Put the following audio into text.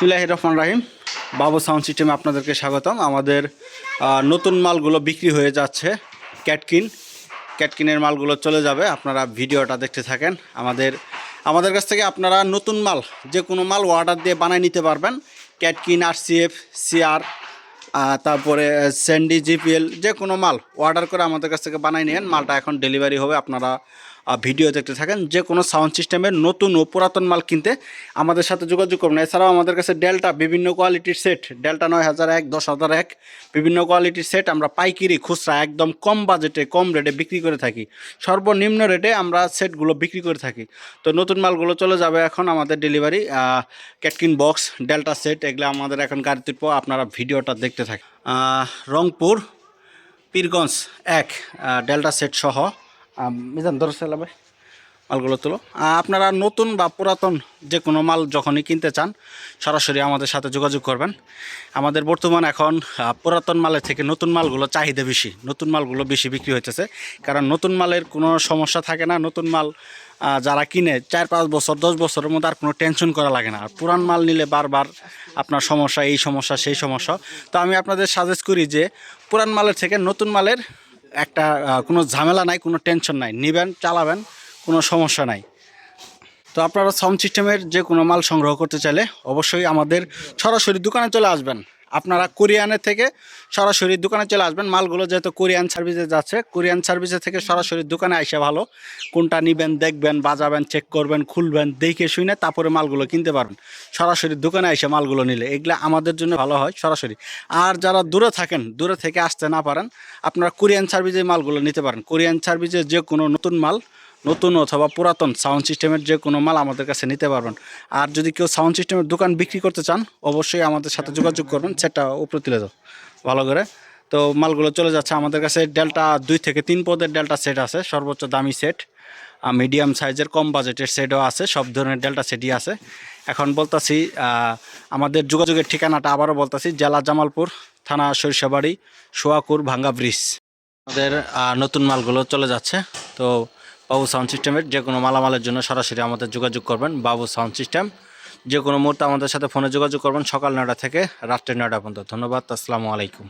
বিসমিল্লাহির রহমানির রহিম। বাবু সাউন্ড সিস্টেমে আপনাদেরকে স্বাগতম। আমাদের নতুন মালগুলো বিক্রি হয়ে যাচ্ছে। ক্যাটকিনের মালগুলো চলে যাবে, আপনারা ভিডিওটা দেখতে থাকেন। আমাদের কাছ থেকে আপনারা নতুন মাল যে কোনো মাল অর্ডার দিয়ে বানিয়ে নিতে পারবেন। ক্যাটকিন, RCF, CR, তারপরে স্যান্ডি, GPL যে কোনো মাল অর্ডার করে আমাদের কাছ থেকে বানিয়ে নেন। মালটা এখন ডেলিভারি হবে, আপনারা ভিডিও দেখতে থাকেন। যে কোনো সাউন্ড সিস্টেমের নতুন ও পুরাতন মাল কিনতে আমাদের সাথে যোগাযোগ করুন। এছাড়াও আমাদের কাছে ডেল্টা বিভিন্ন কোয়ালিটির সেট, ডেল্টা 9001, 10001 বিভিন্ন কোয়ালিটির সেট আমরা পাইকারি খুচরা একদম কম বাজেটে কম রেটে বিক্রি করে থাকি। সর্বনিম্ন রেটে আমরা সেটগুলো বিক্রি করে থাকি। তো নতুন মালগুলো চলে যাবে এখন আমাদের ডেলিভারি। ক্যাটকিন বক্স, ডেল্টা সেট এগুলো আমাদের এখন গাড়িতে পাওয়া, আপনারা ভিডিওটা দেখতে থাকেন। রংপুর পীরগঞ্জ 1 ডেল্টা সেট সহ মিজান ধরে চালাবে মালগুলো তোলো। আপনারা নতুন বা পুরাতন যে কোনো মাল যখনই কিনতে চান সরাসরি আমাদের সাথে যোগাযোগ করবেন। আমাদের বর্তমান এখন পুরাতন মালের থেকে নতুন মালগুলো চাহিদা বেশি, নতুন মালগুলো বেশি বিক্রি হইতেছে। কারণ নতুন মালের কোনো সমস্যা থাকে না। নতুন মাল যারা কিনে 4-5 বছর 10 বছরের মধ্যে আর কোনো টেনশন করা লাগে না। আর পুরান মাল নিলে বারবার আপনার সমস্যা, এই সমস্যা সেই সমস্যা। তো আমি আপনাদের সাজেস্ট করি যে পুরান মালের থেকে নতুন মালের একটা কোনো ঝামেলা নাই, কোনো টেনশন নাই, নেবেন চালাবেন, কোনো সমস্যা নাই। তো আপনারা সাউন্ড সিস্টেমের যে কোনো মাল সংগ্রহ করতে চাইলে অবশ্যই আমাদের সরাসরি দোকানে চলে আসবেন। আপনারা কোরিয়ানের থেকে সরাসরি দোকানে চলে আসবেন। মালগুলো যেহেতু কোরিয়ান সার্ভিসে যাচ্ছে, কোরিয়ান সার্ভিসে থেকে সরাসরি দোকানে আসে ভালো। কোনটা নেবেন দেখবেন, বাজাবেন, চেক করবেন, খুলবেন, দেখে শুনে তারপরে মালগুলো কিনতে পারবেন। সরাসরি দোকানে এসে মালগুলো নিলে এগুলো আমাদের জন্য ভালো হয় সরাসরি। আর যারা দূরে থাকেন, দূরে থেকে আসতে না পারেন, আপনারা কোরিয়ান সার্ভিসে মালগুলো নিতে পারেন। কোরিয়ান সার্ভিসে যে কোনো নতুন মাল, নতুন অথবা পুরাতন সাউন্ড সিস্টেমের যে কোনো মাল আমাদের কাছে নিতে পারবেন। আর যদি কেউ সাউন্ড সিস্টেমের দোকান বিক্রি করতে চান অবশ্যই আমাদের সাথে যোগাযোগ করবেন। সেটা উপরে তুলে দাও ভালো করে। তো মালগুলো চলে যাচ্ছে আমাদের কাছে। ডেল্টা 2 থেকে 3 পদের ডেল্টা সেট আছে, সর্বোচ্চ দামি সেট, মিডিয়াম সাইজের কম বাজেটের সেটও আছে, সব ধরনের ডেল্টা সেটই আছে। এখন বলতাছি আমাদের যোগাযোগের ঠিকানাটা আবারও বলতাছি, জেলা জামালপুর, থানা সরিষাবাড়ি, সোয়াকুর, ভাঙ্গা ব্রিজ। আমাদের নতুন মালগুলো চলে যাচ্ছে। তো বাবু সাউন্ড সিস্টেমের যে কোনো মালামালের জন্য সরাসরি আমাদের যোগাযোগ করবেন। বাবু সাউন্ড সিস্টেম, যে কোনো মুহূর্তে আমাদের সাথে ফোনে যোগাযোগ করবেন, সকাল 9টা থেকে রাত্রে 9টা পর্যন্ত। ধন্যবাদ, আসসালামু আলাইকুম।